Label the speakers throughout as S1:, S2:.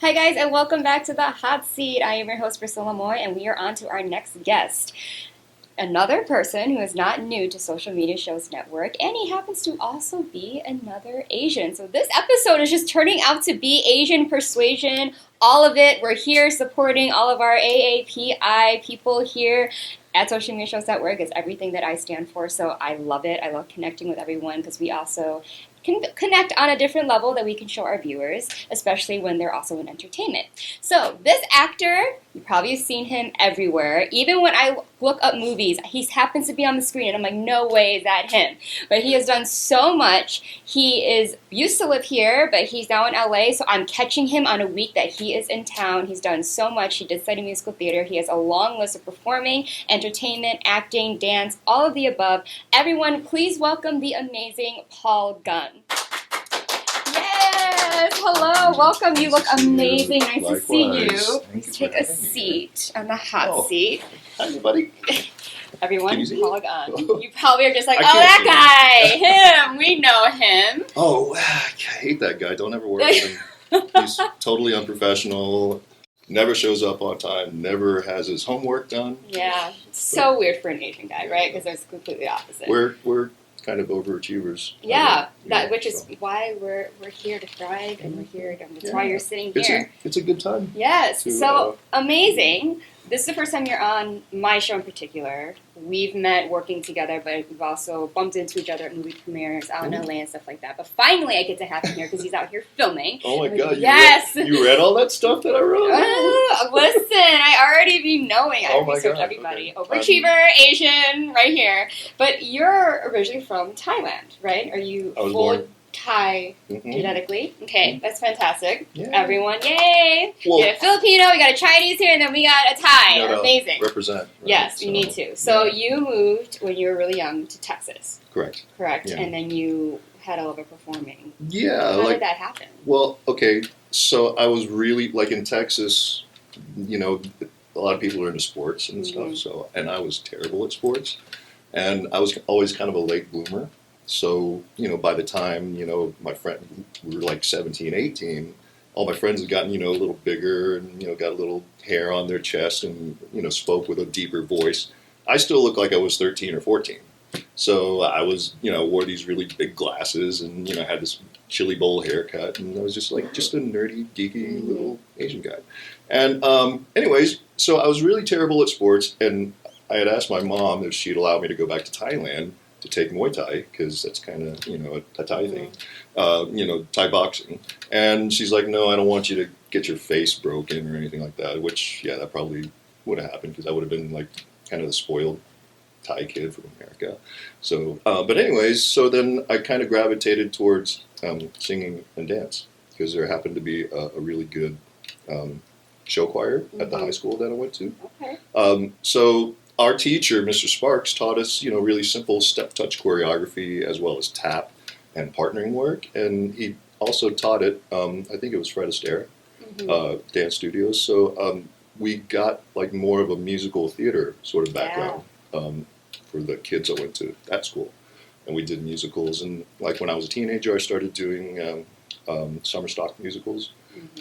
S1: Hi guys, and welcome back to the Hot Seat. I am your host Priscilla Moy, and we are on to our next guest. Another person who is not new to Social Media Shows Network, and he happens to also be another Asian. So this episode is just turning out to be Asian persuasion, all of it. We're here supporting all of our AAPI people here at Social Media Shows Network. It's everything that I stand for, so I love it. I love connecting with everyone because we also can connect on a different level that we can show our viewers, especially when they're also in entertainment. So this actor, you probably have seen him everywhere. Even when I look up movies, he happens to be on the screen, and I'm like, no way is that him. But he has done so much. He used to live here, but he's now in LA, so I'm catching him on a week that he is in town. He's done so much. He did study musical theater. He has a long list of performing, entertainment, acting, dance, all of the above. Everyone, please welcome the amazing Paul Gunn. Yes, hello, welcome. You look amazing. Nice to see you. Please take a seat on the hot seat.
S2: Hi, everybody.
S1: Everyone, Paul Gunn. You probably are just like, oh, that guy, him. We know him.
S2: Oh, I hate that guy. Don't ever work with him. He's totally unprofessional. Never shows up on time. Never has his homework done.
S1: Yeah, so weird for an Asian guy, right? Because it's completely opposite.
S2: We're kind of overachievers.
S1: Yeah, which is why we're here to thrive, and we're here. That's why you're sitting here.
S2: It's a good time.
S1: Yes, so amazing. This is the first time you're on my show in particular. We've met working together, but we've also bumped into each other at movie premieres out in LA and stuff like that. But finally, I get to have him here because he's out here filming.
S2: Oh my God!
S1: Yes,
S2: you read all that stuff that I wrote.
S1: Listen, I already be knowing. I research everybody.
S2: Okay.
S1: Overachiever, Asian, right here. But you're originally from Thailand, right? Are you full Thai genetically? Okay, that's fantastic.
S2: Yeah.
S1: Everyone, yay!
S2: Well,
S1: we got a Filipino, we got a Chinese here, and then we got a Thai. Amazing.
S2: Represent. Right?
S1: Yes, you need to. So you moved when you were really young to Texas.
S2: Correct.
S1: Yeah. And then you had a love of performing.
S2: Yeah.
S1: How did that happen?
S2: Well, okay. So I was really, in Texas, a lot of people are into sports and stuff. So, and I was terrible at sports. And I was always kind of a late bloomer. So, by the time, my friend, we were like 17, 18, all my friends had gotten, a little bigger and, got a little hair on their chest and, spoke with a deeper voice. I still looked like I was 13 or 14. So I was, wore these really big glasses and, had this chili bowl haircut. And I was just a nerdy, geeky little Asian guy. And anyways, so I was really terrible at sports. And I had asked my mom if she'd allow me to go back to Thailand to take Muay Thai, because that's kind of, a Thai thing, Thai boxing. And she's like, no, I don't want you to get your face broken or anything like that, which, that probably would have happened, because I would have been, kind of the spoiled Thai kid from America. So, but anyways, so then I kind of gravitated towards singing and dance, because there happened to be a really good show choir at the high school that I went to.
S1: Okay.
S2: So our teacher, Mr. Sparks, taught us, really simple step-touch choreography as well as tap and partnering work. And he also taught it, I think it was Fred Astaire, Dance Studios. So we got more of a musical theater sort of background for the kids that went to that school. And we did musicals. And when I was a teenager, I started doing summer stock musicals.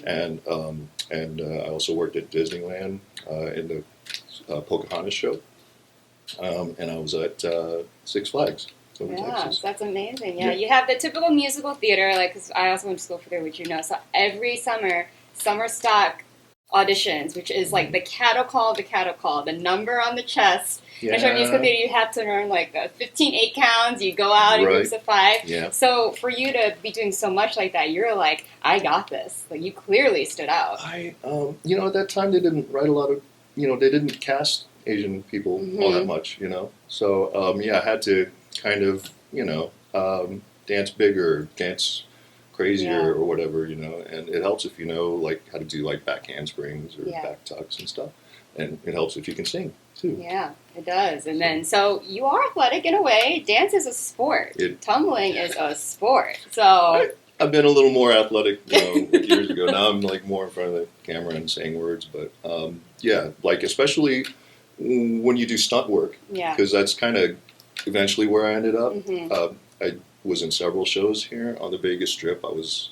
S2: And I also worked at Disneyland in the Pocahontas show, and I was at Six Flags in Texas.
S1: That's amazing. Yeah, you have the typical musical theater, because I also went to school for there, which so every summer stock auditions, which is the cattle call, the number on the chest. Yeah. In musical theater, you have to learn 15 8 counts. You go out in groups of 5.
S2: Yeah.
S1: So for you to be doing so much like that, you're like, I got this. You clearly stood out.
S2: I, at that time they didn't write a lot of. They didn't cast Asian people all that much, So, I had to kind of, dance bigger, dance crazier or whatever, And it helps if you know, how to do, back handsprings or back tucks and stuff. And it helps if you can sing, too.
S1: Yeah, it does. And then, so you are athletic in a way. Dance is a sport. Tumbling is a sport. So
S2: I've been a little more athletic, years ago. Now I'm more in front of the camera and saying words, but especially when you do stunt work, because that's kind of eventually where I ended up. I was in several shows here on the Vegas Strip. I was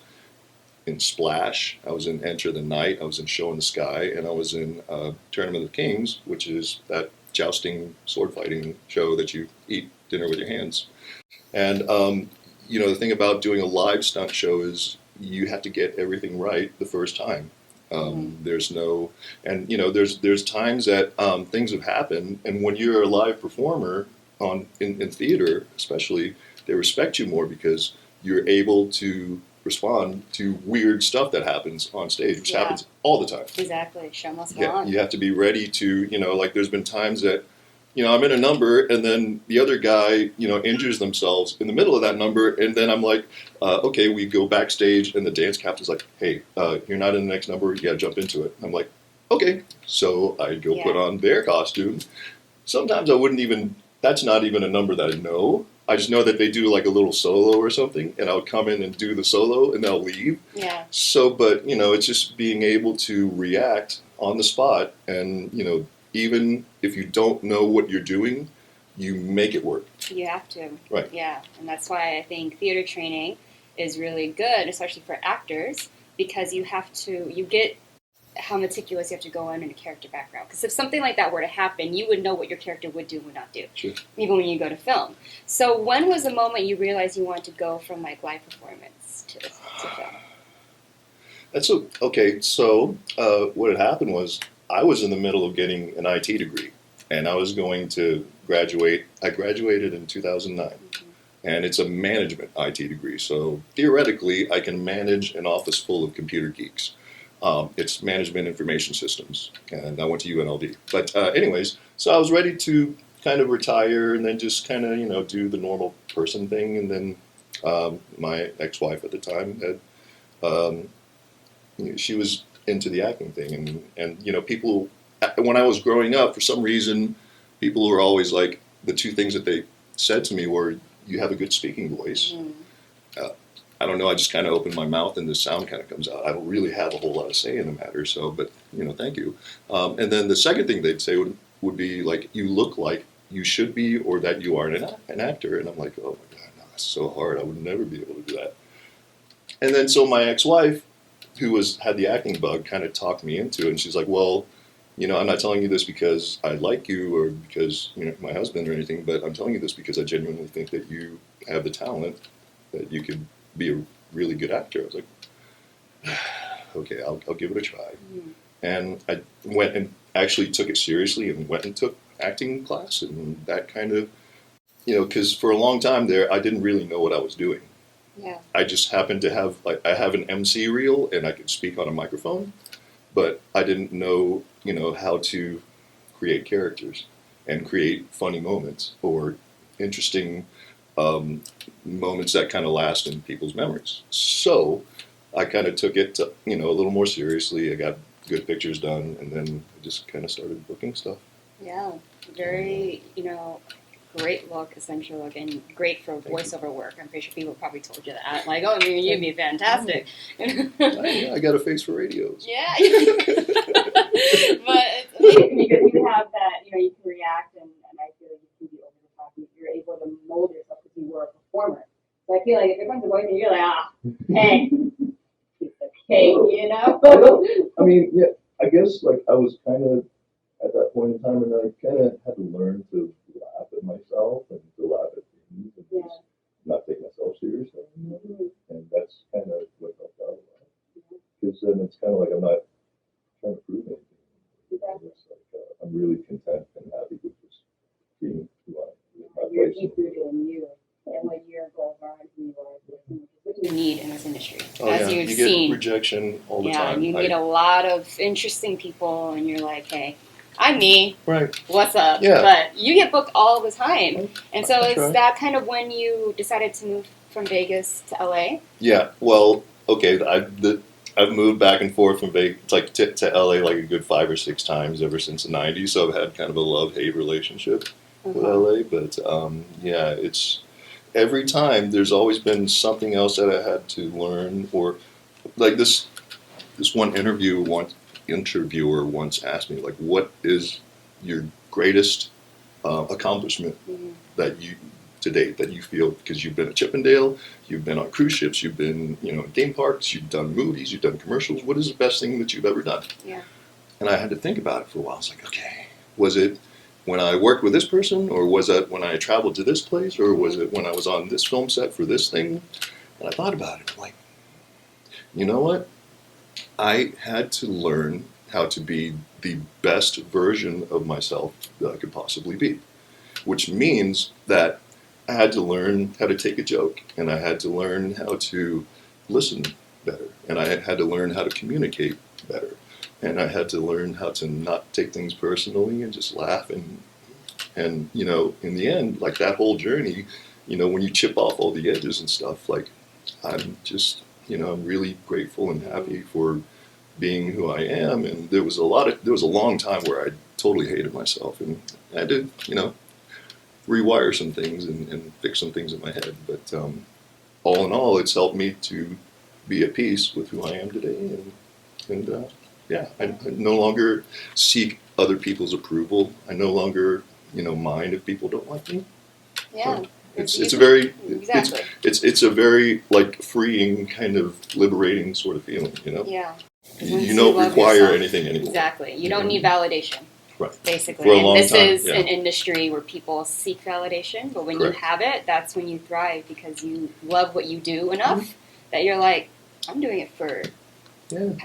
S2: in Splash. I was in Enter the Night. I was in Show in the Sky, and I was in Tournament of the Kings, which is that jousting, sword fighting show that you eat dinner with your hands. And the thing about doing a live stunt show is you have to get everything right the first time. There's no, and there's times that things have happened, and when you're a live performer in theater, especially, they respect you more because you're able to respond to weird stuff that happens on stage, which happens all the time.
S1: Exactly, show must go on.
S2: You have to be ready to, like there's been times that, I'm in a number and then the other guy, injures themselves in the middle of that number, and then I'm like, okay, we go backstage and the dance captain's like, hey, you're not in the next number, you gotta jump into it. I'm like, okay. So I go put on their costume. Sometimes I wouldn't even, that's not even a number that I know. I just know that they do like a little solo or something, and I'll come in and do the solo and they'll leave.
S1: Yeah.
S2: So, but, it's just being able to react on the spot, and, even if you don't know what you're doing, you make it work.
S1: You have to.
S2: Right.
S1: Yeah, and that's why I think theater training is really good, especially for actors, because you get how meticulous you have to go in a character background. Because if something like that were to happen, you would know what your character would do and would not do,
S2: sure.
S1: Even when you go to film. So when was the moment you realized you wanted to go from like live performance to film?
S2: Okay. So what had happened was I was in the middle of getting an IT degree, and I was going to graduate. I graduated in 2009, and it's a management IT degree. So theoretically, I can manage an office full of computer geeks. It's management information systems, and I went to UNLV. But anyways, so I was ready to kind of retire and then just kind of, do the normal person thing. And then my ex-wife at the time had, she was into the acting thing. And people, when I was growing up, for some reason, people were always like, the two things that they said to me were, you have a good speaking voice. I don't know, I just kind of opened my mouth and the sound kind of comes out. I don't really have a whole lot of say in the matter, so, but, thank you. And then the second thing they'd say would be like, you look like you should be, or that you are an actor. And I'm like, oh my God, no, that's so hard. I would never be able to do that. And then so my ex-wife, who had the acting bug, kind of talked me into it. And she's like, well, I'm not telling you this because I like you or because, my husband or anything, but I'm telling you this because I genuinely think that you have the talent that you could be a really good actor. I was like, okay, I'll give it a try. And I went and actually took it seriously and went and took acting class, and that kind of, because for a long time there, I didn't really know what I was doing.
S1: Yeah.
S2: I just happened to have, I have an MC reel and I could speak on a microphone, but I didn't know, how to create characters and create funny moments or interesting moments that kind of last in people's memories. So I kind of took it to, a little more seriously. I got good pictures done, and then I just kind of started booking stuff.
S1: Yeah, very, great look, essential look, and great for voiceover work. I'm pretty sure people probably told you that. Like, oh, you'd be fantastic.
S2: I got a face for radios.
S1: Yeah. But it's amazing because you have that, you can react, and I feel like you can be over the top. You're able to mold yourself because you were a performer. So I feel like if it comes to voice and you're like, hey, piece of cake,
S2: I mean, yeah, I guess I was kind of at that point in time, and I kind of had to learn to laugh at myself and to laugh at things and just not take myself seriously. And that's kind of what helped out a lot. Because then it's kind of like I'm not trying to prove anything. It's I'm really content and happy with just being who I am.
S1: You're deep rooted in you and what your goals are and who you are. What do you need in this industry? As you've seen,
S2: get rejection all the time.
S1: Yeah, you meet a lot of interesting people, and you're like, hey, I'm me.
S2: Right.
S1: What's up?
S2: Yeah.
S1: But you get booked all the time. And so is that kind of when you decided to move from Vegas to LA?
S2: Yeah. Well, okay. I've moved back and forth from Vegas to LA like a good 5 or 6 times ever since the 90s. So I've had kind of a love-hate relationship with LA. But yeah, it's every time there's always been something else that I had to learn, or like this one interviewer once asked me, what is your greatest accomplishment that to date that you feel, because you've been at Chippendale, you've been on cruise ships, you've been, in theme parks, you've done movies, you've done commercials. What is the best thing that you've ever done?
S1: Yeah.
S2: And I had to think about it for a while. I was like, okay, was it when I worked with this person, or was it when I traveled to this place, or was it when I was on this film set for this thing? And I thought about it. I'm like, you know what? I had to learn how to be the best version of myself that I could possibly be, which means that I had to learn how to take a joke, and I had to learn how to listen better, and I had to learn how to communicate better, and I had to learn how to not take things personally and just laugh, and in the end, like that whole journey, when you chip off all the edges and stuff, like I'm just, I'm really grateful and happy for being who I am. And there was a long time where I totally hated myself, and I had to, rewire some things and fix some things in my head. But all in all, it's helped me to be at peace with who I am today. And I no longer seek other people's approval. I no longer, mind if people don't like me.
S1: Yeah.
S2: So it's a very
S1: exactly.
S2: It's a very like freeing, kind of liberating sort of feeling.
S1: Yeah.
S2: You don't require yourself. Anything anymore.
S1: Exactly. You don't need validation.
S2: Right.
S1: Basically.
S2: For a
S1: and
S2: long
S1: this
S2: time,
S1: is an industry where people seek validation, but when
S2: Correct.
S1: you have it, that's when you thrive, because you love what you do enough that you're like, I'm doing it for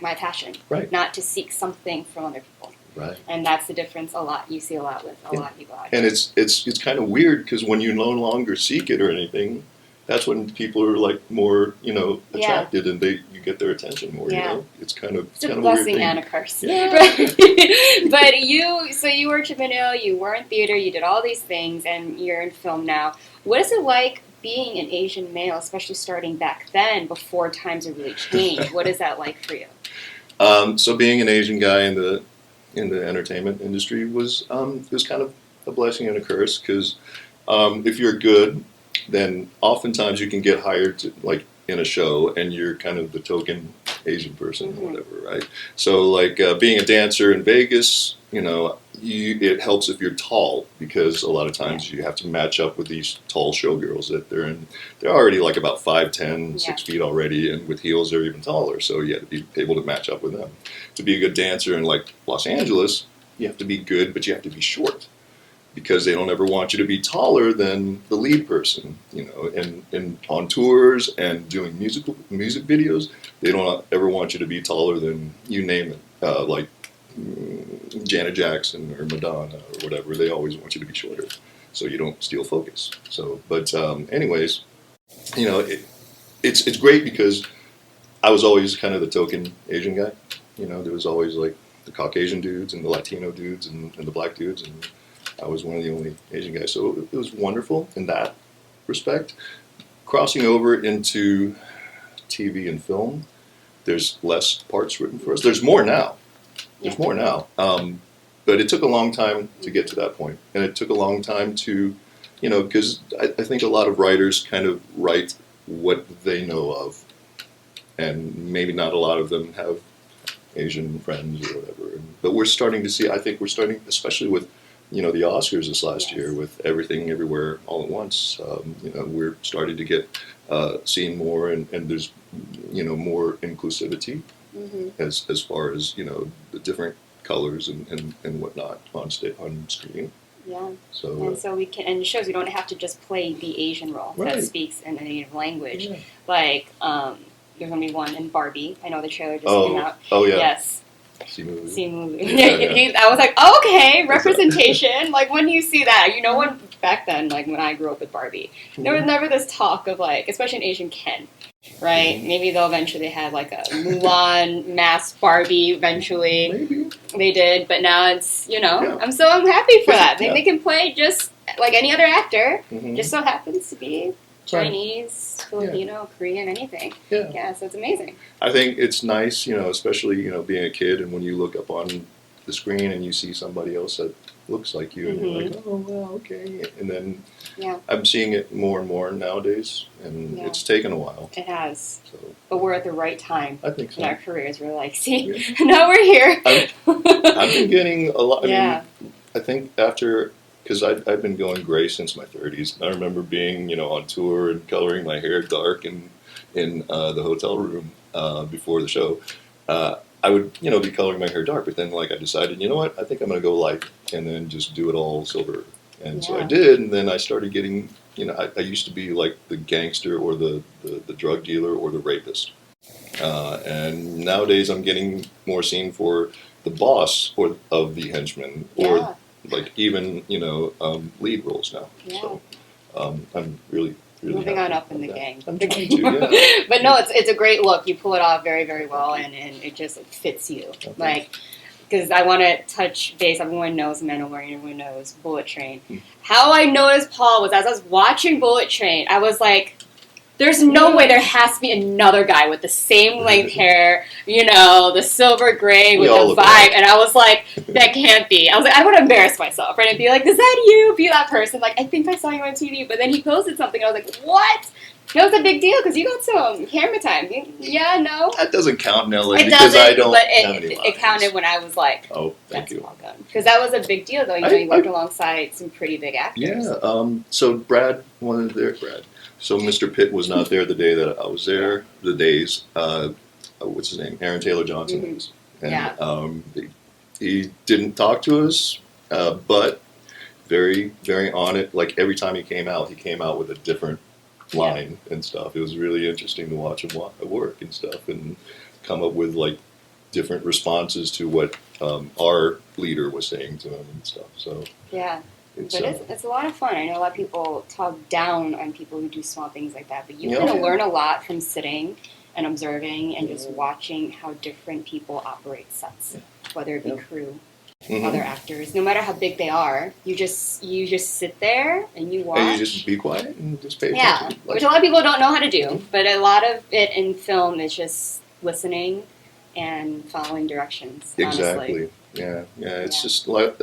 S1: my passion,
S2: right.
S1: not to seek something from other people.
S2: Right.
S1: And that's the difference you see a lot with a lot of people out here.
S2: And it's kind of weird, because when you no longer seek it or anything, that's when people are like more, attracted, and you get their attention more.
S1: Yeah.
S2: It's kind of
S1: It's a
S2: kind
S1: blessing
S2: of a weird
S1: and a curse.
S2: Yeah.
S1: But you were at Chippendale, you were in theater, you did all these things, and you're in film now. What is it like being an Asian male, especially starting back then, before times have really changed? What is that like for you?
S2: So being an Asian guy in the entertainment industry was kind of a blessing and a curse, because if you're good, then oftentimes you can get hired to, like, in a show, and you're kind of the token Asian person or whatever, right? So like being a dancer in Vegas, it helps if you're tall, because a lot of times you have to match up with these tall showgirls that they're already like about 5'10", 6 feet already, and with heels they're even taller, so you have to be able to match up with them. To be a good dancer in like Los Angeles, you have to be good, but you have to be short, because they don't ever want you to be taller than the lead person, and on tours and doing music videos, they don't ever want you to be taller than, you name it, like Janet Jackson or Madonna or whatever. They always want you to be shorter, so you don't steal focus. So, but anyways, it's great, because I was always kind of the token Asian guy. There was always like the Caucasian dudes and the Latino dudes and the black dudes, and I was one of the only Asian guys. So it was wonderful in that respect. Crossing over into TV and film, there's less parts written for us. There's more now. But it took a long time to get to that point. And it took a long time to, because I think a lot of writers kind of write what they know of. And maybe not a lot of them have Asian friends or whatever. But we're starting to see, especially with, the Oscars this last year, with Everything Everywhere All at Once, we're starting to get seen more, and there's, more inclusivity as far as, the different colors and whatnot on screen.
S1: Yeah.
S2: So,
S1: and so and it shows you don't have to just play the Asian role that speaks in a native language. Yeah. Like, there's going to be one in Barbie. I know the trailer just came out.
S2: Oh, yeah.
S1: Yes.
S2: See movie.
S1: Yeah. I was like, okay, representation. Like, when you see that, when back then, like when I grew up with Barbie, there was never this talk of like, especially in Asian Ken, right? Maybe they'll eventually have like a Mulan masked Barbie eventually.
S2: Maybe.
S1: They did, but now it's, I'm happy for that. They can play just like any other actor, just so happens to be Chinese, Filipino, Korean, anything. Yeah, so it's amazing.
S2: I think it's nice, especially, being a kid, and when you look up on the screen and you see somebody else that looks like you, and you're like, oh, well, okay. And then I'm seeing it more and more nowadays, and it's taken a while.
S1: It has.
S2: So,
S1: but we're at the right time
S2: I think so.
S1: in our careers. We're like, see, now we're here.
S2: I've been getting a lot. I mean, I think after because I'd been going gray since my 30s. I remember being, on tour and coloring my hair dark in the hotel room before the show. I would, be coloring my hair dark, but then like I decided, you know what, I think I'm going to go light and then just do it all silver. And so I did, and then I started getting, I used to be like the gangster or the drug dealer or the rapist. And nowadays I'm getting more seen for the boss of the henchman or like even, lead roles now.
S1: Yeah.
S2: So I'm really
S1: moving on up in the gang.
S2: I'm trying to, yeah.
S1: But no, it's a great look. You pull it off very, very well, and it just fits you.
S2: Okay.
S1: Like, because I want to touch base. Everyone knows Mandalorian. Everyone knows Bullet Train. How I noticed Paul was as I was watching Bullet Train, I was like, there's no way there has to be another guy with the same length hair, the silver gray with the vibe. And I was like, that can't be. I was like, I would embarrass myself, right? And be like, is that you? Be that person. Like, I think I saw you on TV. But then he posted something, and I was like, what? That was a big deal because you got some camera time. Yeah, no.
S2: That doesn't count in LA
S1: It
S2: because
S1: doesn't,
S2: I don't
S1: but
S2: have any lines.
S1: It counted when I was like,
S2: oh, thank you.
S1: Paul Gunn. Because that was a big deal, though. You worked alongside some pretty big actors.
S2: Yeah. So Brad wasn't there. So Mr. Pitt was not there the day that I was there. The days, what's his name? Aaron Taylor Johnson is. And he didn't talk to us, but very, very on it. Like every time he came out with a different line and stuff. It was really interesting to watch him work and stuff and come up with like different responses to what our leader was saying to him and stuff. So
S1: yeah. It's a lot of fun. I know a lot of people talk down on people who do small things like that, but you can learn a lot from sitting and observing and just watching how different people operate sets, whether it be crew, other actors. No matter how big they are, you just sit there and you watch.
S2: And you just be quiet and just pay attention.
S1: Yeah, which a lot of people don't know how to do, but a lot of it in film is just listening and following directions.
S2: Exactly.
S1: Honestly.
S2: Yeah. It's just like.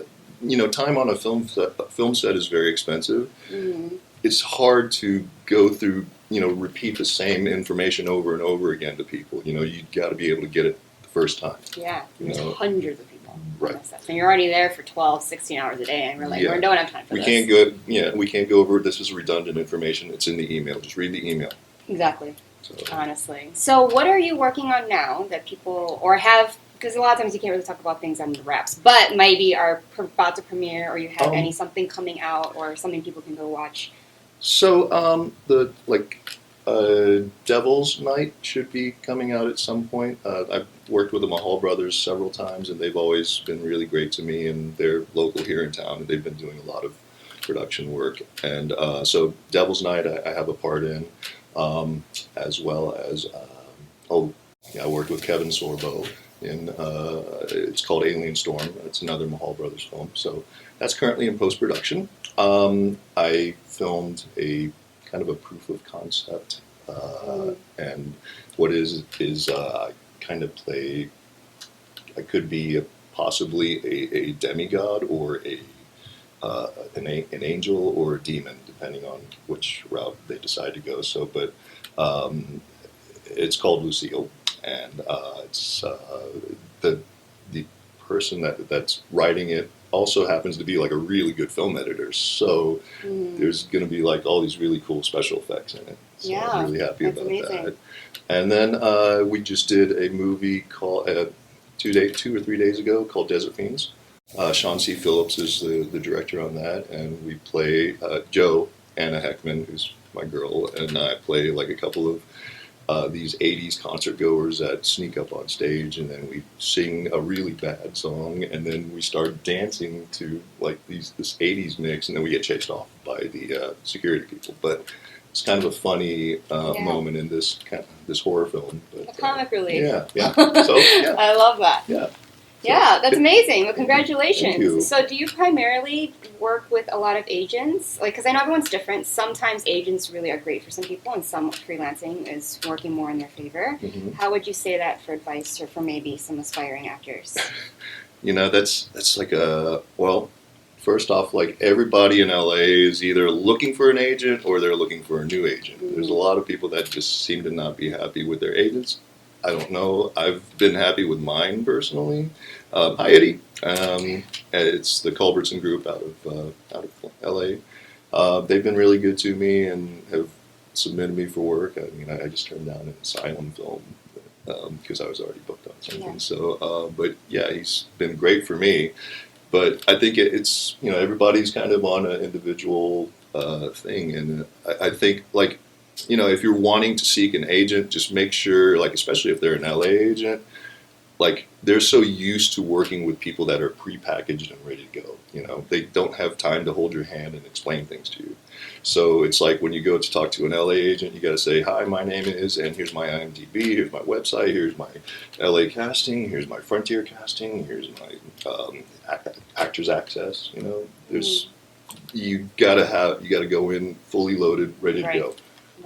S2: Time on a film set is very expensive. Mm-hmm. It's hard to go through, repeat the same information over and over again to people. You got to be able to get it the first time.
S1: Yeah, there's hundreds of people.
S2: Right.
S1: And you're already there for 12, 16 hours a day, and we're like, we don't have time for this.
S2: We can't go over, this is redundant information. It's in the email. Just read the email.
S1: Exactly. Honestly. So what are you working on now that people, or have... Because a lot of times you can't really talk about things under wraps, but maybe are about to premiere, or you have something coming out, or something people can go watch.
S2: So Devil's Night should be coming out at some point. I've worked with the Mahal brothers several times, and they've always been really great to me. And they're local here in town, and they've been doing a lot of production work. And so Devil's Night, I have a part in, as well as I worked with Kevin Sorbo. It's called Alien Storm. It's another Mahal Brothers film. So that's currently in post-production. I filmed a kind of a proof of concept. And what is I kind of play, I could be possibly a demigod or an angel or a demon, depending on which route they decide to go. So, but it's called Lucille. And it's the person that's writing it also happens to be like a really good film editor. So there's going to be like all these really cool special effects in it. So I'm really happy about that. And then we just did a movie called 2 or 3 days ago called Desert Fiends. Sean C. Phillips is the director on that, and we play Joe, Anna Heckman, who's my girl, and I play like a couple of these 80s concert goers that sneak up on stage, and then we sing a really bad song, and then we start dancing to like this 80s mix, and then we get chased off by the security people. But it's kind of a funny moment in this horror film. But,
S1: a comic relief.
S2: Yeah. So
S1: I love that.
S2: Yeah.
S1: Yeah, that's amazing. Well, congratulations.
S2: Thank you.
S1: So do you primarily work with a lot of agents? Like, because I know everyone's different. Sometimes agents really are great for some people, and some freelancing is working more in their favor. Mm-hmm. How would you say that for advice or for maybe some aspiring actors?
S2: That's like first off, like everybody in LA is either looking for an agent or they're looking for a new agent. Mm-hmm. There's a lot of people that just seem to not be happy with their agents. I don't know. I've been happy with mine personally. Hi Eddie. It's the Culbertson Group out of LA. They've been really good to me and have submitted me for work. I mean, I just turned down an asylum film because I was already booked on something.
S1: Yeah.
S2: So, but yeah, he's been great for me. But I think it's everybody's kind of on an individual thing, and I think like if you're wanting to seek an agent, just make sure like especially if they're an LA agent. Like they're so used to working with people that are prepackaged and ready to go. They don't have time to hold your hand and explain things to you. So it's like when you go to talk to an LA agent, you got to say, "Hi, my name is, and here's my IMDb, here's my website, here's my LA casting, here's my Frontier casting, here's my Actors Access." There's you gotta go in fully loaded, ready to go,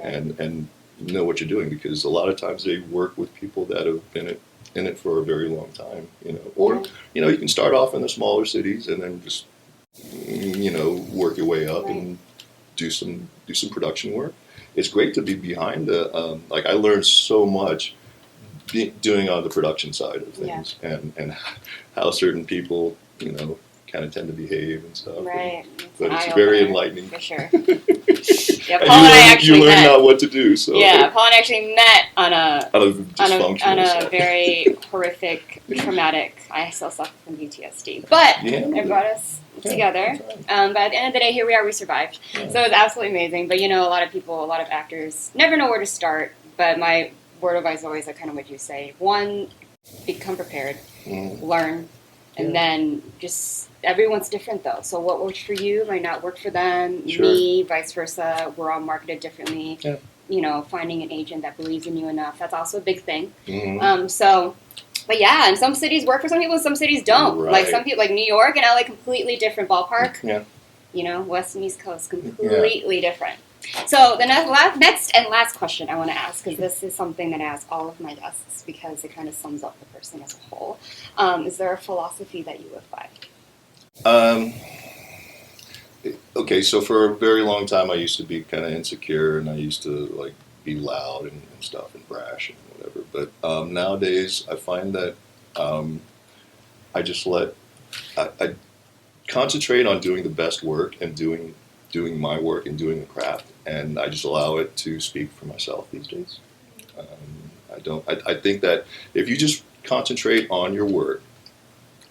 S2: and know what you're doing because a lot of times they work with people that have been in it for a very long time, or you can start off in the smaller cities and then just work your way up and do some production work. It's great to be behind like I learned so much doing on the production side of things and how certain people kind of tend to behave and stuff.
S1: Right.
S2: But it's very enlightening.
S1: For sure. Yeah, Paul and I actually
S2: you learn
S1: met.
S2: now what to do. So
S1: Yeah, Paul and I actually met on a
S2: stuff.
S1: very horrific, traumatic. I still suffer from PTSD, but it brought us together. But at the end of the day, here we are. We survived, so it was absolutely amazing. But a lot of people, a lot of actors never know where to start. But my word of advice is always like kind of what you say. One, become prepared, learn, and then just. Everyone's different though, so what works for you might not work for them. Me, vice versa. We're all marketed differently. Finding an agent that believes in you enough—that's also a big thing. But yeah, and some cities work for some people, and some cities don't.
S2: Right.
S1: Like some people, like New York and LA, completely different ballpark.
S2: Yeah.
S1: West and East Coast, completely different. So the next and last question I want to ask, because this is something that I ask all of my guests because it kind of sums up the person as a whole. Is there a philosophy that you live by?
S2: Okay, so for a very long time I used to be kind of insecure and I used to like be loud and stuff and brash and whatever. But nowadays I find that I just I concentrate on doing the best work and doing my work and doing the craft, and I just allow it to speak for myself these days. I think that if you just concentrate on your work,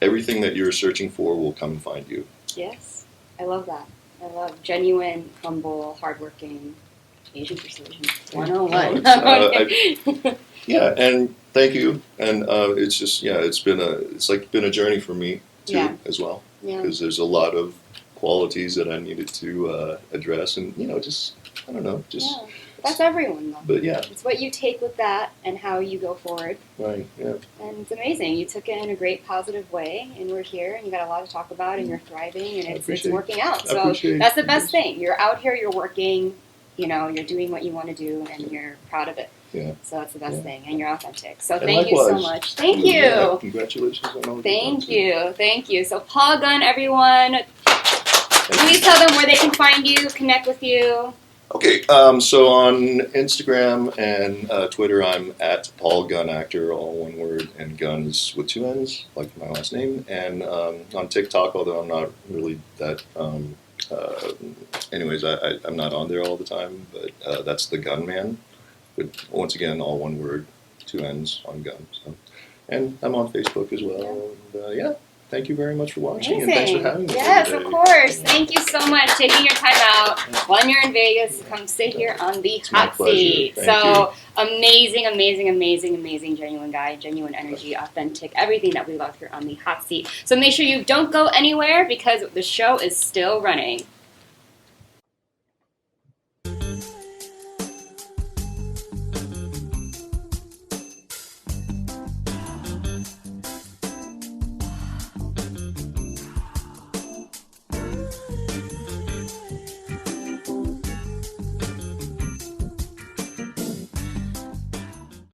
S2: everything that you're searching for will come and find you.
S1: Yes, I love that. I love genuine, humble, hardworking Asian persuasion 101.
S2: Yeah, and thank you. And it's just it's been a journey for me too as well. Because there's a lot of qualities that I needed to address, and I don't know,
S1: that's everyone though.
S2: But
S1: it's what you take with that and how you go forward.
S2: Right. Yeah.
S1: And it's amazing. You took it in a great positive way, and we're here, and you got a lot to talk about, and you're thriving, and it's working out. So that's the best thing. You're out here, you're working, you're doing what you want to do, and you're proud of it.
S2: Yeah.
S1: So that's the best thing, and you're authentic. So
S2: and
S1: thank you so much. Thank you.
S2: Yeah, congratulations on all.
S1: Thank you. So Paul Gunn, everyone. Please tell them where they can find you, connect with you.
S2: Okay, so on Instagram and Twitter, I'm at Paul Gunn Actor, all one word, and Gunn is with two N's, like my last name. And on TikTok, although I'm not really that, anyways, I'm not on there all the time, but that's the Gunn Man. But once again, all one word, two N's on Gunn. So. And I'm on Facebook as well. And, thank you very much for watching, and thanks for having me.
S1: Yes, of course. Thank you so much for taking your time out when you're in Vegas to come sit here on the hot seat. So amazing, genuine guy, genuine energy, authentic, everything that we love here on the hot seat. So make sure you don't go anywhere because the show is still running.